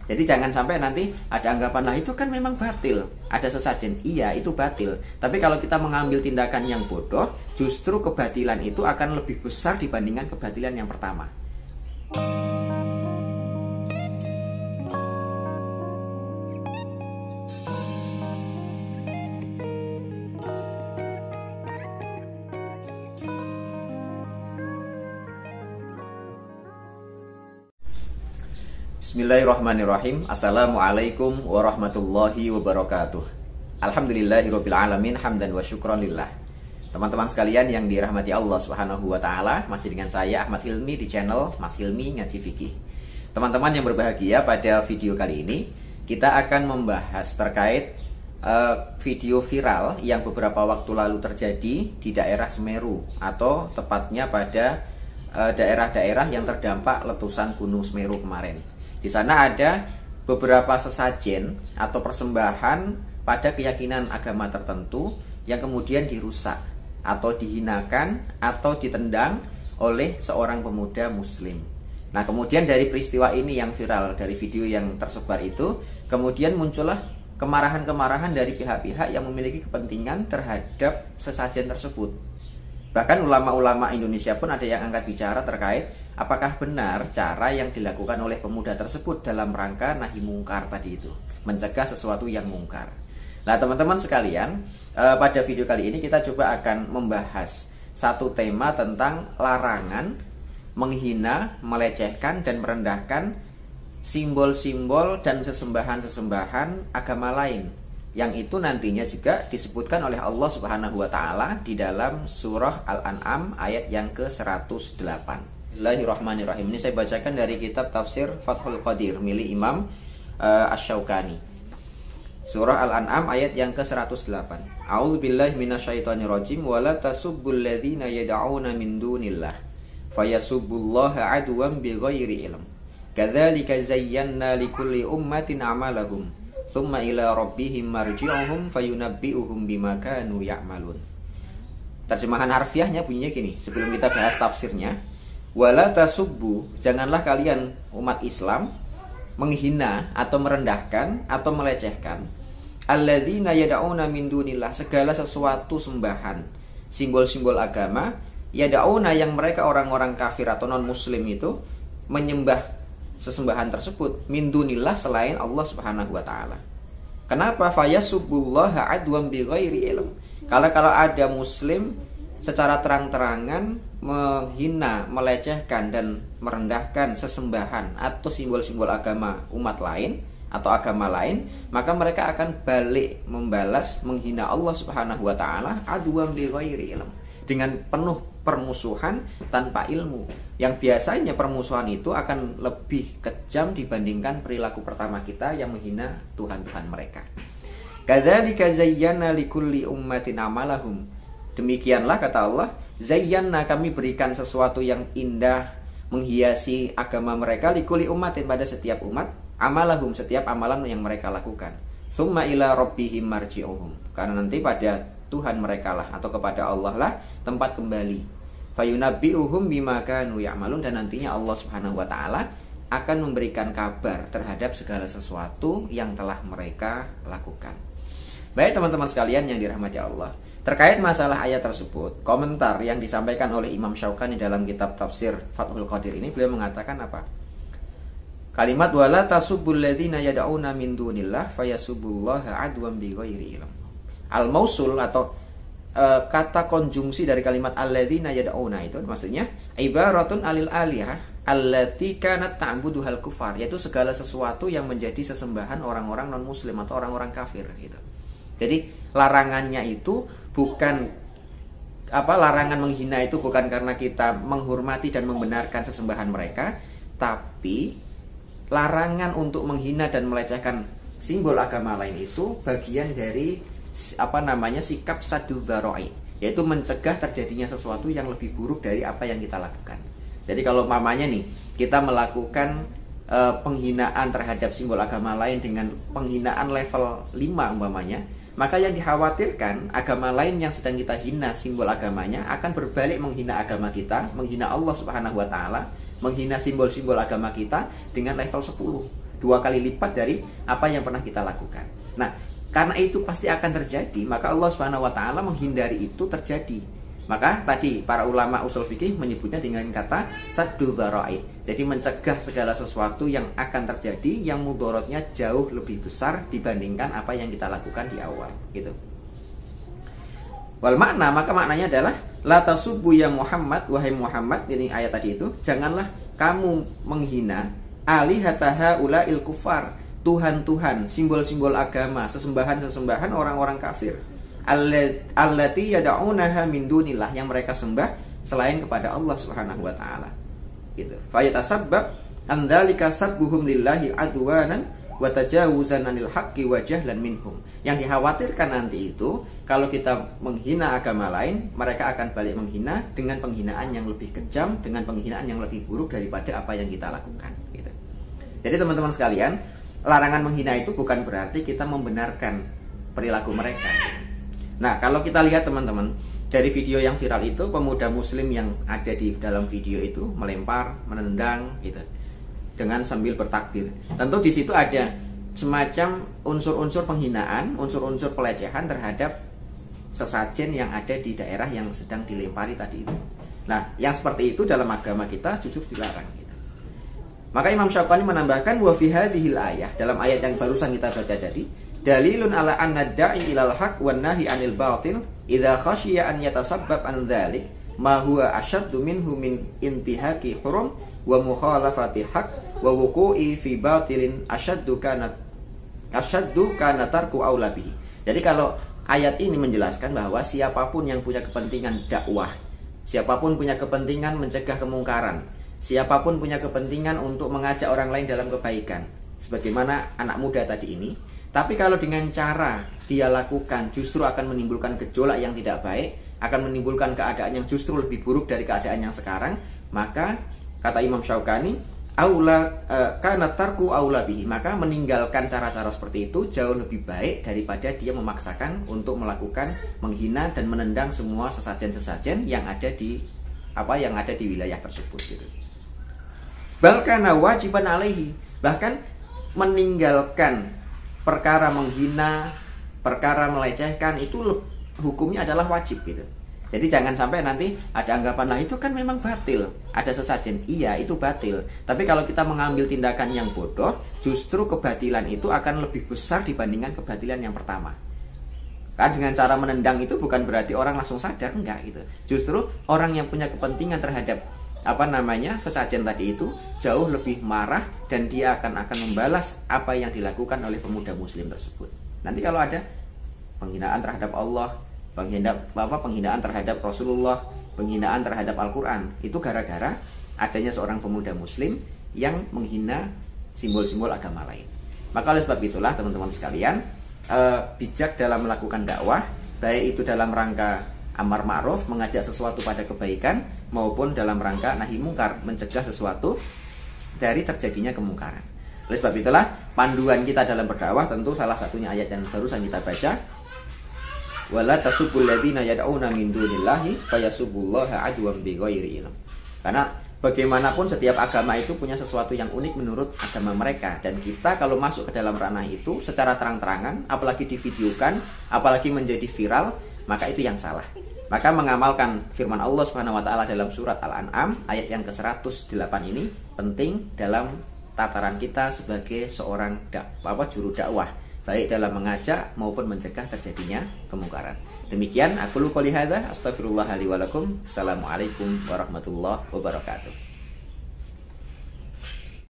Jadi jangan sampai nanti ada anggapan, lah itu kan memang batil, ada sesajen. Iya, itu batil. Tapi kalau kita mengambil tindakan yang bodoh, justru kebatilan itu akan lebih besar dibandingkan kebatilan yang pertama. Bismillahirrahmanirrahim. Assalamualaikum warahmatullahi wabarakatuh. Alhamdulillahirabbil alamin, hamdan wa syukranillah. Teman-teman sekalian yang dirahmati Allah Subhanahu wa taala, masih dengan saya Ahmad Hilmi di channel Mas Hilmi Ngaji Fikih. Teman-teman yang berbahagia, pada video kali ini kita akan membahas terkait video viral yang beberapa waktu lalu terjadi di daerah Semeru, atau tepatnya pada daerah-daerah yang terdampak letusan Gunung Semeru kemarin. Di sana ada beberapa sesajen atau persembahan pada keyakinan agama tertentu yang kemudian dirusak atau dihinakan atau ditendang oleh seorang pemuda muslim. Nah, kemudian dari peristiwa ini yang viral, dari video yang tersebar itu, kemudian muncullah kemarahan-kemarahan dari pihak-pihak yang memiliki kepentingan terhadap sesajen tersebut. Bahkan ulama-ulama Indonesia pun ada yang angkat bicara terkait apakah benar cara yang dilakukan oleh pemuda tersebut dalam rangka nahi mungkar tadi itu, mencegah sesuatu yang mungkar. Nah, teman-teman sekalian, pada video kali ini kita coba akan membahas satu tema tentang larangan menghina, melecehkan, dan merendahkan simbol-simbol dan sesembahan-sesembahan agama lain, yang itu nantinya juga disebutkan oleh Allah Subhanahu wa taala di dalam surah Al-An'am ayat yang ke-108. Bismillahirrahmanirrahim. Ini saya bacakan dari kitab tafsir Fathul Qadir milik Imam Asy-Syaukani. Surah Al-An'am ayat yang ke-108. A'udzubillahi minasyaitonirrajim wa la tasubbul ladzina yad'una min dunillah fayasubbullaha 'adwan bighairi ilm. Kadzalika zayyana likulli ummatin 'amalahum summa ila rabbihim marji'uhum fayunabbi'uhum bima kanu ya'malun. Terjemahan harfiahnya bunyinya gini, sebelum kita bahas tafsirnya. Wala tasubbu, janganlah kalian umat Islam menghina atau merendahkan atau melecehkan alladzina yad'una min dunillah, segala sesuatu sembahan, simbol-simbol agama, yad'una yang mereka orang-orang kafir atau non muslim itu menyembah sesembahan tersebut, min dunillah, selain Allah Subhanahu wa taala. Kenapa? Fayasubbullaha 'adwan bighairi ilm. Kalau ada muslim secara terang-terangan menghina, melecehkan dan merendahkan sesembahan atau simbol-simbol agama umat lain atau agama lain, maka mereka akan balik membalas menghina Allah Subhanahu wa taala 'adwan bighairi ilm, dengan penuh permusuhan tanpa ilmu, yang biasanya permusuhan itu akan lebih kejam dibandingkan perilaku pertama kita yang menghina Tuhan-Tuhan mereka. Kadzalika zayyana likulli ummatin amalahum. Demikianlah kata Allah, zayyana, kami berikan sesuatu yang indah menghiasi agama mereka, likulli ummatin, pada setiap umat, amalahum, setiap amalan yang mereka lakukan. Summa ila rabbihim marji'uhum, karena nanti pada Tuhan mereka lah atau kepada Allah lah tempat kembali. Fayunabbi'uhum bima kanu ya'malun, dan nantinya Allah Subhanahu wa taala akan memberikan kabar terhadap segala sesuatu yang telah mereka lakukan. Baik teman-teman sekalian yang dirahmati Allah, terkait masalah ayat tersebut, komentar yang disampaikan oleh Imam Syaukani dalam kitab tafsir Fathul Qadir ini, beliau mengatakan apa? Kalimat wala tasubbul ladzina yad'una min dunillah fayasubbullaha 'adwan bighairi ilm. Al-mausul atau kata konjungsi dari kalimat alladzina yad'una itu maksudnya ibaratun alil alihah allati kanat ta'buduhal kufar, yaitu segala sesuatu yang menjadi sesembahan orang-orang non muslim atau orang-orang kafir gitu. Jadi larangannya itu bukan larangan menghina itu bukan karena kita menghormati dan membenarkan sesembahan mereka, tapi larangan untuk menghina dan melecehkan simbol agama lain itu bagian dari sikap sadul dzara'i, yaitu mencegah terjadinya sesuatu yang lebih buruk dari apa yang kita lakukan. Jadi kalau mamanya nih, kita melakukan penghinaan terhadap simbol agama lain dengan penghinaan level 5 umpamanya, maka yang dikhawatirkan agama lain yang sedang kita hina simbol agamanya akan berbalik menghina agama kita, menghina Allah Subhanahu wa taala, menghina simbol-simbol agama kita dengan level 10. 2 kali lipat dari apa yang pernah kita lakukan. Nah, karena itu pasti akan terjadi, maka Allah Subhanahu wa taala menghindari itu terjadi. Maka tadi para ulama usul fikih menyebutnya dengan kata saddu dzara'i. Jadi mencegah segala sesuatu yang akan terjadi yang mudorotnya jauh lebih besar dibandingkan apa yang kita lakukan di awal, gitu. Wal makna, maka maknanya adalah la tasubbu ya Muhammad, wahai Muhammad, ini ayat tadi itu, janganlah kamu menghina alihataha ulail kufar, Tuhan-Tuhan, simbol-simbol agama, sesembahan-sesembahan orang-orang kafir. Allati yad'unaha min dunillah, yang mereka sembah selain kepada Allah Subhanahu wa taala. Gitu. Fa yatasabbab an dzalika sabbuhum lillahi adwanan wa tajawuzan anil haqqi wa jahlan minhum. Yang dikhawatirkan nanti itu kalau kita menghina agama lain, mereka akan balik menghina dengan penghinaan yang lebih kejam, dengan penghinaan yang lebih buruk daripada apa yang kita lakukan, gitu. Jadi teman-teman sekalian, larangan menghina itu bukan berarti kita membenarkan perilaku mereka. Nah, kalau kita lihat teman-teman, dari video yang viral itu, pemuda muslim yang ada di dalam video itu melempar, menendang gitu, dengan sambil bertakbir. Tentu di situ ada semacam unsur-unsur penghinaan, unsur-unsur pelecehan terhadap sesajen yang ada di daerah yang sedang dilempari tadi itu. Nah, yang seperti itu dalam agama kita jujur dilarang gitu. Maka Imam Syaukani menambahkan wa fi hadhil ayah, dalam ayat yang barusan kita baca tadi, dalilun ala anna da'i ilal haq wan nahi anil batil idza khashiya an yatasabbab an dzalik ma huwa ashaddu minhu min intihaki hurum wa mukhalafati haq wa wuqu'i fi batilin ashaddu kana tarku aula bihi. Jadi kalau ayat ini menjelaskan bahwa siapapun yang punya kepentingan dakwah, siapapun punya kepentingan mencegah kemungkaran, siapapun punya kepentingan untuk mengajak orang lain dalam kebaikan, sebagaimana anak muda tadi ini, tapi kalau dengan cara dia lakukan justru akan menimbulkan gejolak yang tidak baik, akan menimbulkan keadaan yang justru lebih buruk dari keadaan yang sekarang, maka kata Imam Syaukani, kana tarku aula bihi, maka meninggalkan cara-cara seperti itu jauh lebih baik daripada dia memaksakan untuk melakukan menghina dan menendang semua sesajen-sesajen yang ada di wilayah tersebut, gitu. Balkana wajiban alaihi, bahkan meninggalkan perkara menghina, perkara melecehkan itu hukumnya adalah wajib, gitu. Jadi jangan sampai nanti ada anggapan lah itu kan memang batil, ada sesajen, iya itu batil. Tapi kalau kita mengambil tindakan yang bodoh, justru kebatilan itu akan lebih besar dibandingkan kebatilan yang pertama. Kan dengan cara menendang itu bukan berarti orang langsung sadar, enggak gitu. Justru orang yang punya kepentingan terhadap sesajen tadi itu jauh lebih marah dan dia akan membalas apa yang dilakukan oleh pemuda muslim tersebut. Nanti kalau ada penghinaan terhadap Allah, penghinaan terhadap Rasulullah, penghinaan terhadap Al-Quran, itu gara-gara adanya seorang pemuda muslim yang menghina simbol-simbol agama lain. Maka oleh sebab itulah teman-teman sekalian, bijak dalam melakukan dakwah, baik itu dalam rangka amar ma'ruf, mengajak sesuatu pada kebaikan, maupun dalam rangka nahi mungkar, mencegah sesuatu dari terjadinya kemungkaran. Oleh sebab itulah panduan kita dalam berdakwah tentu salah satunya ayat yang barusan kita baca, wala tasubbul ladzina yad'una min dunillahi fayasubbullaha adwan bighairi ilm. Karena bagaimanapun setiap agama itu punya sesuatu yang unik menurut agama mereka, dan kita kalau masuk ke dalam ranah itu secara terang-terangan, apalagi divideokan, apalagi menjadi viral, maka itu yang salah. Maka mengamalkan firman Allah Subhanahu wa taala dalam surat Al-An'am ayat yang ke-108 ini penting dalam tataran kita sebagai seorang juru dakwah, baik dalam mengajak maupun mencegah terjadinya kemungkaran. Demikian aku qouli hadza, astaghfirullah li wa lakum. Assalamualaikum warahmatullahi wabarakatuh.